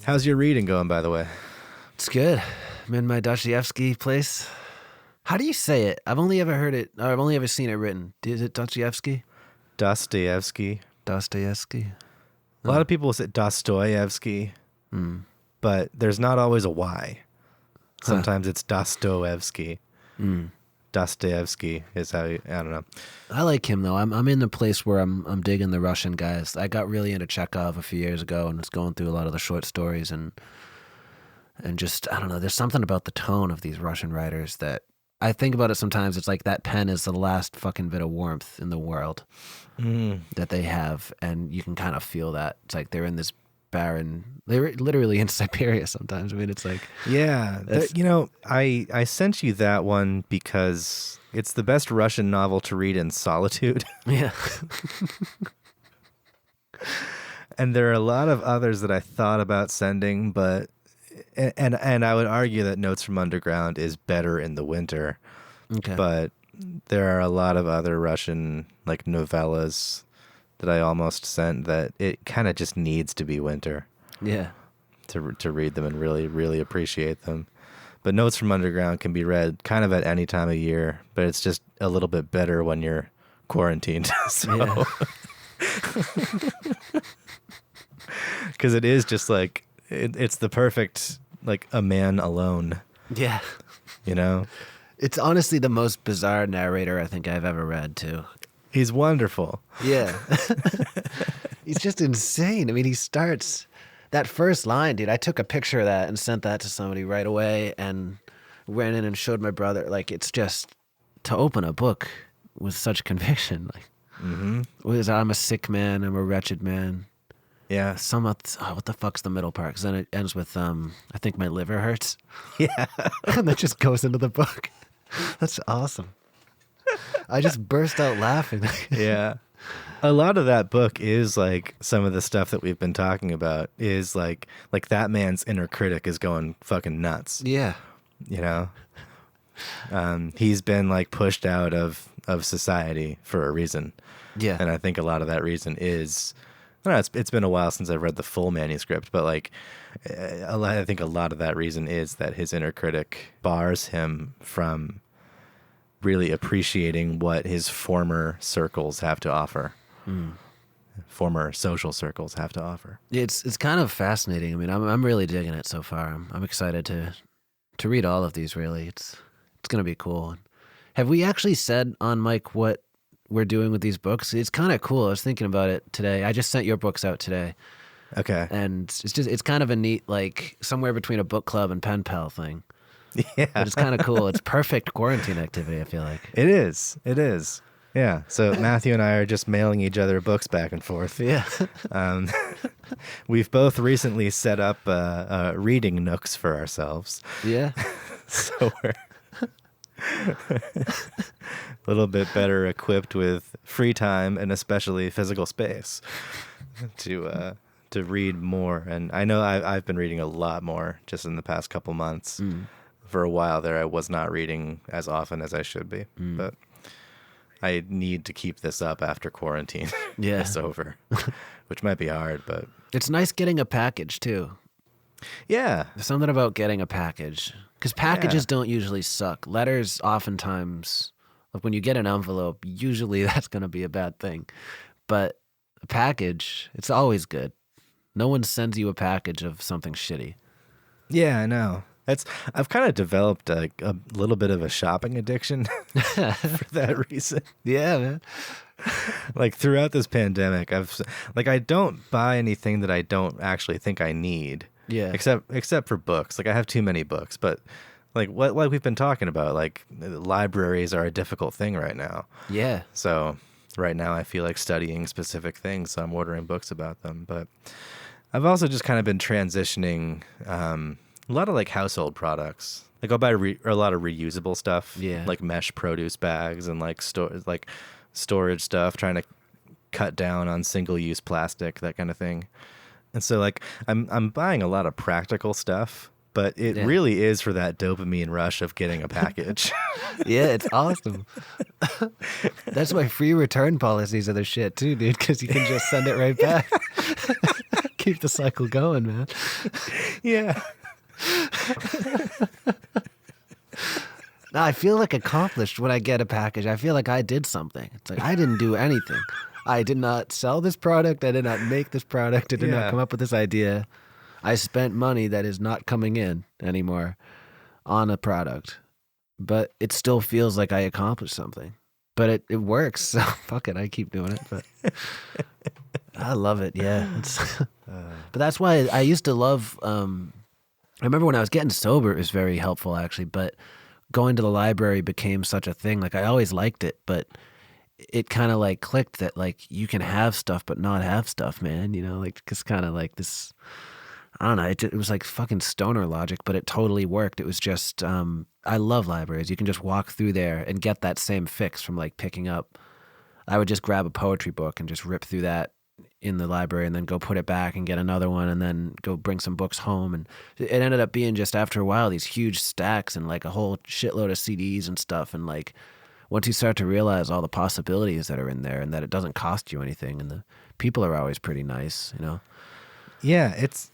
How's your reading going, by the way? It's good. I'm in my Dostoevsky place. How do you say it? I've only ever heard it, or I've only ever seen it written. Is it Dostoevsky? Dostoevsky. Dostoevsky. A lot of people say Dostoevsky, but there's not always a Y. Sometimes it's Dostoevsky. Dostoevsky is how I don't know. I like him though. I'm in the place where I'm digging the Russian guys. I got really into Chekhov a few years ago and was going through a lot of the short stories and just I don't know. There's something about the tone of these Russian writers that I think about it sometimes. It's like that pen is the last fucking bit of warmth in the world that they have, and you can kind of feel that. It's like they're in this barren. They're literally in Siberia sometimes. I mean, it's like I sent you that one because it's the best Russian novel to read in solitude. Yeah. And there are a lot of others that I thought about sending, but and I would argue that Notes from Underground is better in the winter. Okay. But there are a lot of other Russian like novellas that I almost sent that it kind of just needs to be winter. Yeah. To read them and really, really appreciate them. But Notes from Underground can be read kind of at any time of year, but it's just a little bit better when you're quarantined. So, because it is just like, it's the perfect, like a man alone. Yeah. You know? It's honestly the most bizarre narrator I think I've ever read too. He's wonderful. Yeah. He's just insane. I mean, he starts that first line, dude. I took a picture of that and sent that to somebody right away and ran in and showed my brother. Like, it's just to open a book with such conviction. Like, I'm a sick man. I'm a wretched man. Yeah. What the fuck's the middle part? Because then it ends with, I think my liver hurts. Yeah. And that just goes into the book. That's awesome. I just burst out laughing. Yeah. A lot of that book is like some of the stuff that we've been talking about is like that man's inner critic is going fucking nuts. Yeah. You know? He's been like pushed out of society for a reason. Yeah. And I think a lot of that reason is, I don't know, it's been a while since I've read the full manuscript, but like I think a lot of that reason is that his inner critic bars him from really appreciating what his former circles have to offer. Former social circles have to offer. It's kind of fascinating. I mean, I'm really digging it so far. I'm excited to read all of these. Really, it's gonna be cool. Have we actually said on mic what we're doing with these books? It's kind of cool. I was thinking about it today. I just sent your books out today. Okay. And it's kind of a neat, like somewhere between a book club and pen pal thing. Yeah. But it's kind of cool. It's perfect quarantine activity, I feel like. It is. Yeah. So Matthew and I are just mailing each other books back and forth. Yeah. We've both recently set up reading nooks for ourselves. Yeah. So we're a little bit better equipped with free time and especially physical space to read more. And I know I've been reading a lot more just in the past couple months. For a while there, I was not reading as often as I should be, but I need to keep this up after quarantine is over, which might be hard, but it's nice getting a package too. Yeah. There's something about getting a package because packages don't usually suck. Letters oftentimes, like when you get an envelope, usually that's going to be a bad thing, but a package, it's always good. No one sends you a package of something shitty. Yeah, I know. I've kind of developed a little bit of a shopping addiction for that reason. Yeah, man. Like throughout this pandemic, I don't buy anything that I don't actually think I need. Yeah. Except for books. Like I have too many books, but like we've been talking about, like libraries are a difficult thing right now. Yeah. So right now I feel like studying specific things, so I'm ordering books about them. But I've also just kind of been transitioning a lot of like household products. Like I'll buy a lot of reusable stuff, like mesh produce bags and like storage stuff, trying to cut down on single-use plastic, that kind of thing. And so like I'm buying a lot of practical stuff, but it really is for that dopamine rush of getting a package. Yeah, it's awesome. That's why free return policies are the shit too, dude, because you can just send it right back. keep the cycle going, man. Yeah. No, I feel like accomplished when I get a package. I feel like I did something. It's like I didn't do anything. I did not sell this product. I did not make this product. I did not come up with this idea. I spent money that is not coming in anymore on a product, but it still feels like I accomplished something. But it works, so fuck it. I keep doing it, but I love it. Yeah, but that's why I used to love. I remember when I was getting sober, it was very helpful actually. But going to the library became such a thing. Like I always liked it, but it kind of like clicked that like you can have stuff but not have stuff, man. You know, like it's kind of like this. I don't know. It was like fucking stoner logic, but it totally worked. It was just, I love libraries. You can just walk through there and get that same fix from like picking up. I would just grab a poetry book and just rip through that in the library and then go put it back and get another one and then go bring some books home. And it ended up being just after a while, these huge stacks and like a whole shitload of CDs and stuff. And like, once you start to realize all the possibilities that are in there and that it doesn't cost you anything and the people are always pretty nice, you know? Yeah, it's,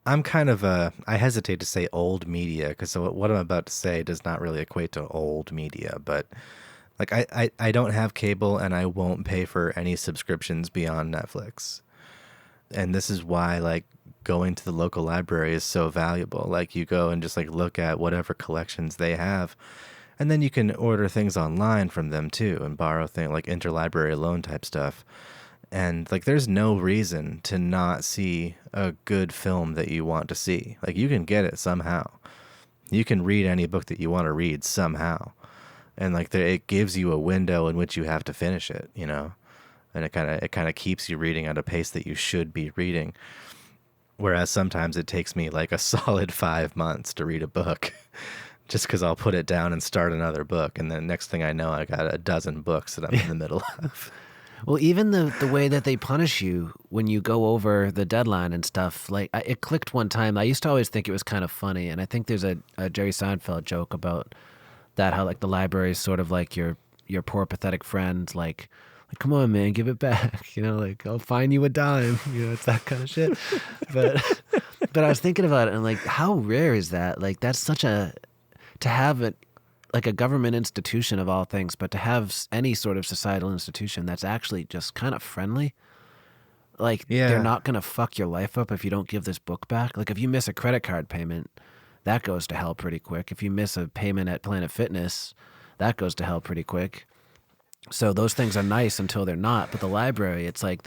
I'm kind of I hesitate to say old media because what I'm about to say does not really equate to old media, but like I don't have cable and I won't pay for any subscriptions beyond Netflix. And this is why like going to the local library is so valuable. Like you go and just like look at whatever collections they have. And then you can order things online from them too and borrow things like interlibrary loan type stuff. And like, there's no reason to not see a good film that you want to see. Like, you can get it somehow. You can read any book that you want to read somehow. And like, it gives you a window in which you have to finish it, And it kind of keeps you reading at a pace that you should be reading. Whereas sometimes it takes me like a solid 5 months to read a book, just because I'll put it down and start another book, and then next thing I know, I got a dozen books that I'm in the middle of. Well, even the way that they punish you when you go over the deadline and stuff, like it clicked one time. I used to always think it was kind of funny, and I think there's a Jerry Seinfeld joke about that, how like the library is sort of like your poor pathetic friend, like come on man, give it back, like I'll fine you a dime, it's that kind of shit. But I was thinking about it and like how rare is that? Like that's such to have it. Like a government institution of all things, but to have any sort of societal institution that's actually just kind of friendly. Like they're not going to fuck your life up if you don't give this book back. Like if you miss a credit card payment, that goes to hell pretty quick. If you miss a payment at Planet Fitness, that goes to hell pretty quick. So those things are nice until they're not. But the library, it's like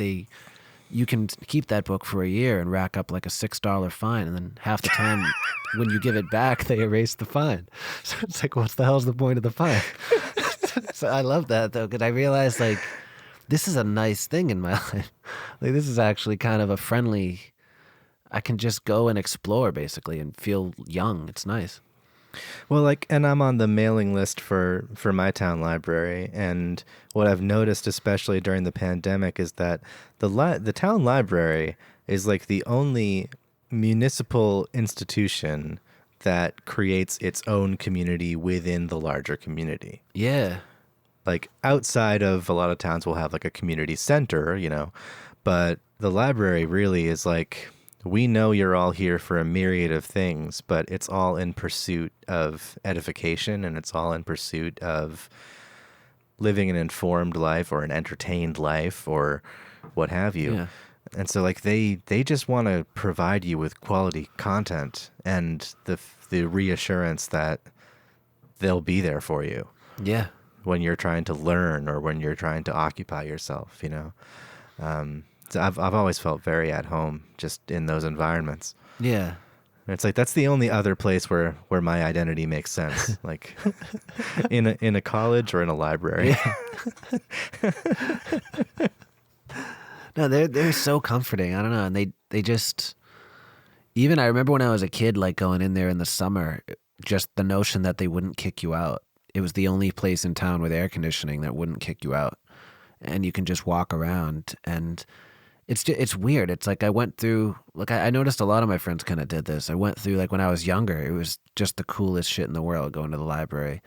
you can keep that book for a year and rack up like a $6 fine, and then half the time when you give it back, they erase the fine. So it's like, what's the hell's the point of the fine? So I love that though, because I realized like this is a nice thing in my life. Like this is actually kind of a friendly. I can just go and explore basically and feel young. It's nice. Well, like, and I'm on the mailing list for my town library, and what I've noticed, especially during the pandemic, is that the town library is like the only municipal institution that creates its own community within the larger community. Yeah. Like outside of a lot of towns will have like a community center, but the library really is like, we know you're all here for a myriad of things, but it's all in pursuit of edification, and it's all in pursuit of living an informed life or an entertained life or what have you. Yeah. And so like they just want to provide you with quality content and the reassurance that they'll be there for you. Yeah. When you're trying to learn or when you're trying to occupy yourself, So I've always felt very at home just in those environments. Yeah. And it's like that's the only other place where my identity makes sense. Like in a college or in a library. Yeah. No, they're so comforting. I don't know. And they just, even I remember when I was a kid, like going in there in the summer, just the notion that they wouldn't kick you out. It was the only place in town with air conditioning that wouldn't kick you out. And you can just walk around, and it's weird. It's like I went through, like I noticed a lot of my friends kind of did this. I went through, like when I was younger, it was just the coolest shit in the world going to the library,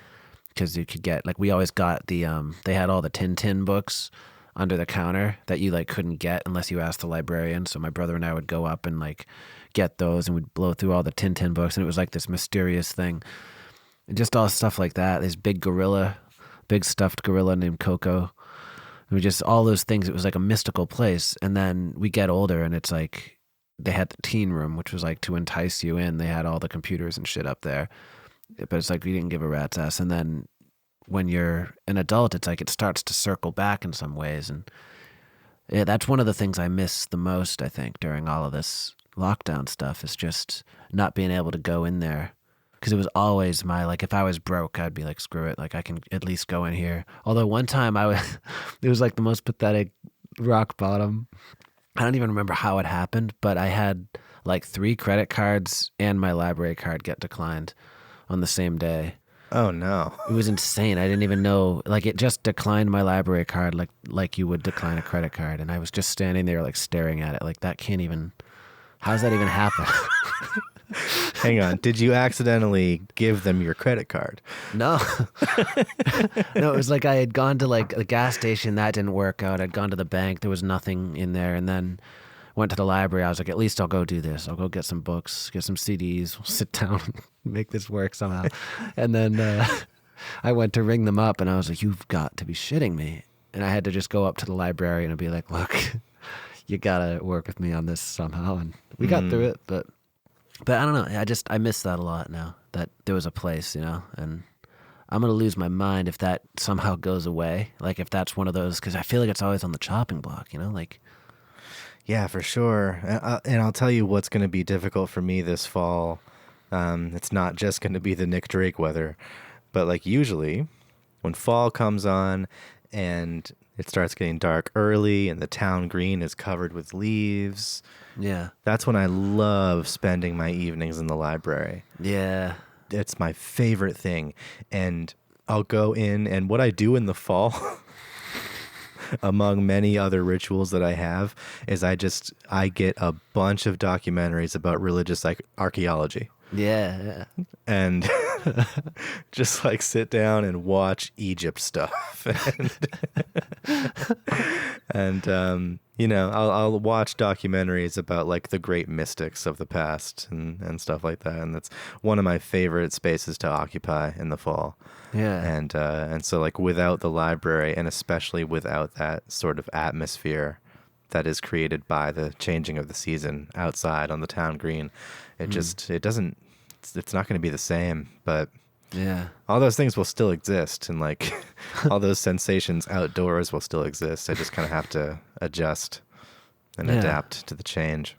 because you could get, like we always got the, they had all the Tintin books. under the counter that you like couldn't get unless you asked the librarian. So my brother and I would go up and like get those, and we'd blow through all the Tintin books, and it was like this mysterious thing. And just all stuff like that. This big stuffed gorilla named Coco. And we just, all those things, it was like a mystical place. And then we get older, and it's like, they had the teen room, which was like to entice you in. They had all the computers and shit up there. But it's like, we didn't give a rat's ass. And then when you're an adult, it's like it starts to circle back in some ways. And yeah, that's one of the things I miss the most, I think, during all of this lockdown stuff, is just not being able to go in there. Because it was always my, like, if I was broke, I'd be like, screw it. Like, I can at least go in here. Although one time it was like the most pathetic rock bottom. I don't even remember how it happened, but I had like 3 credit cards and my library card get declined on the same day. Oh, no. It was insane. I didn't even know. Like, it just declined my library card like you would decline a credit card. And I was just standing there, like, staring at it. Like, that can't even... How does that even happen? Hang on. Did you accidentally give them your credit card? No. No, it was like I had gone to, like, a gas station. That didn't work out. I'd gone to the bank. There was nothing in there. And then went to the library. I was like, at least I'll go do this. I'll go get some books, get some CDs. We'll sit down and make this work somehow. And then I went to ring them up, and I was like, you've got to be shitting me. And I had to just go up to the librarian and be like, look, you got to work with me on this somehow. And we got through it, but I don't know. I miss that a lot now, that there was a place, you know, and I'm going to lose my mind if that somehow goes away. Like, if that's one of those, because I feel like it's always on the chopping block, you know, like. Yeah, for sure. And I'll tell you what's going to be difficult for me this fall. It's not just going to be the Nick Drake weather, but like usually when fall comes on and it starts getting dark early and the town green is covered with leaves. Yeah. That's when I love spending my evenings in the library. Yeah. It's my favorite thing. And I'll go in, and what I do in the fall, among many other rituals that I have, is I get a bunch of documentaries about religious archaeology. Yeah. And just like sit down and watch Egypt stuff. And you know, I'll watch documentaries about like the great mystics of the past and stuff like that. And that's one of my favorite spaces to occupy in the fall. Yeah. And so like without the library, and especially without that sort of atmosphere that is created by the changing of the season outside on the town green, it's not going to be the same. But yeah, all those things will still exist, and like all those sensations outdoors will still exist. I just kind of have to adjust and adapt to the change.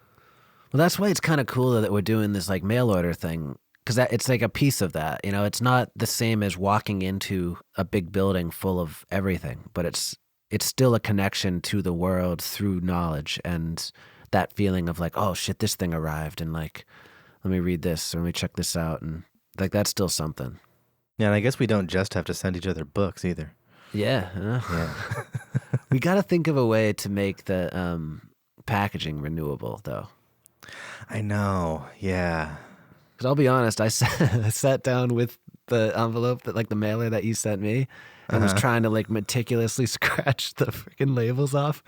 Well, that's why it's kind of cool that we're doing this like mail order thing, because it's like a piece of that. You know, it's not the same as walking into a big building full of everything, but it's still a connection to the world through knowledge, and that feeling of like, oh shit, this thing arrived, and like, let me read this, or let me check this out, and like that's still something. Yeah, and I guess we don't just have to send each other books either. Yeah. Yeah. We got to think of a way to make the packaging renewable, though. I know, yeah. Because I'll be honest, I sat down with the envelope, that like the mailer that you sent me, and was trying to like meticulously scratch the freaking labels off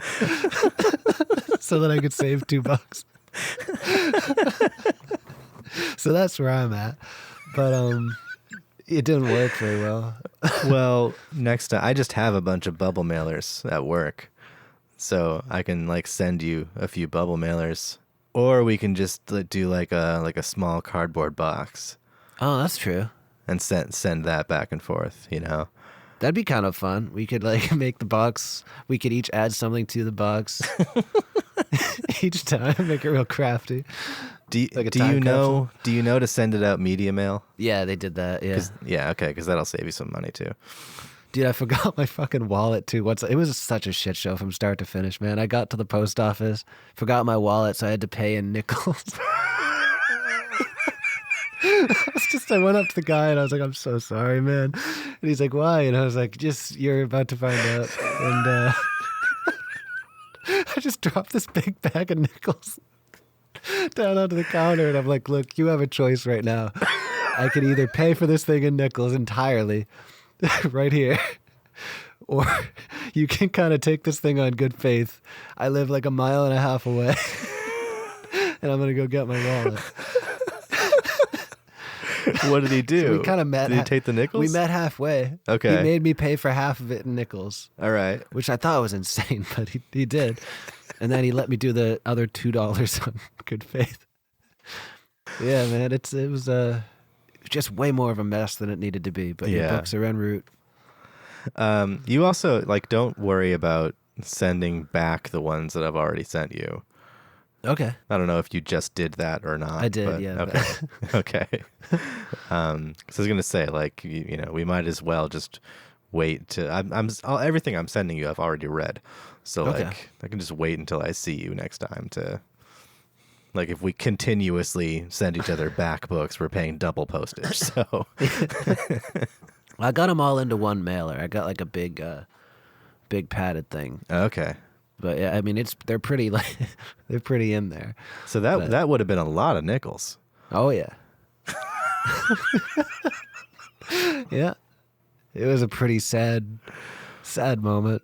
so that I could save $2. So that's where I'm at. But it didn't work very well. Well, next time, I just have a bunch of bubble mailers at work, so I can like send you a few bubble mailers, or we can just do like a small cardboard box. Oh, that's true. And send that back and forth, you know. That'd be kind of fun. We could like make the box. We could each add something to the box each time. Make it real crafty. Do you know to send it out media mail? Yeah, they did that. Yeah. Yeah. Okay. Because that'll save you some money too. Dude, I forgot my fucking wallet too. It was such a shit show from start to finish, man. I got to the post office, forgot my wallet, so I had to pay in nickels. I went up to the guy and I was like, I'm so sorry, man. And he's like, why? And I was like, you're about to find out. And I just dropped this big bag of nickels down onto the counter. And I'm like, look, you have a choice right now. I can either pay for this thing in nickels entirely right here, or You can kind of take this thing on good faith. I live like a mile and a half away, and I'm gonna go get my wallet. What did he do? So we kind of met. Did he take the nickels? We met halfway. Okay. He made me pay for half of it in nickels. All right. Which I thought was insane, but he did. And then he let me do the other $2 on good faith. Yeah, man, it was just way more of a mess than it needed to be. But your books are en route. You also don't worry about sending back the ones that I've already sent you. Okay. I don't know if you just did that or not. I did, yeah. Okay. Okay. So I was gonna say, we might as well just wait to. Everything I'm sending you, I've already read, so Okay. I can just wait until I see you next time to. If we continuously send each other back books, we're paying double postage. So I got them all into one mailer. I got a big padded thing. Okay. But yeah, I mean, they're pretty they're pretty in there. So that would have been a lot of nickels. Oh yeah. Yeah. It was a pretty sad moment.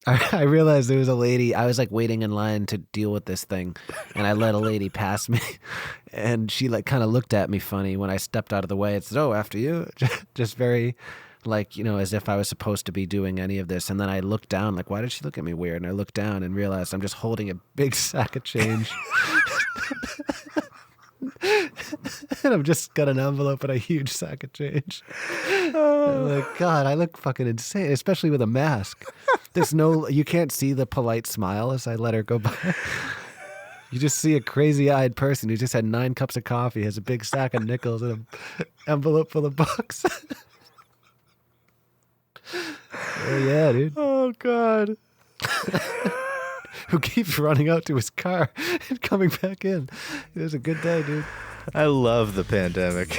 I realized there was a lady. I was waiting in line to deal with this thing, and I let a lady pass me, and she kind of looked at me funny when I stepped out of the way. It's after you, just very as if I was supposed to be doing any of this. And then I looked down, why did she look at me weird? And I looked down and realized I'm just holding a big sack of change. And I've just got an envelope and a huge sack of change. I'm God, I look fucking insane, especially with a mask. You can't see the polite smile as I let her go by. You just see a crazy-eyed person who just had 9 cups of coffee, has a big sack of nickels and an envelope full of books. Oh yeah, dude. Oh God. Who keeps running out to his car and coming back in. It was a good day, dude. I love the pandemic.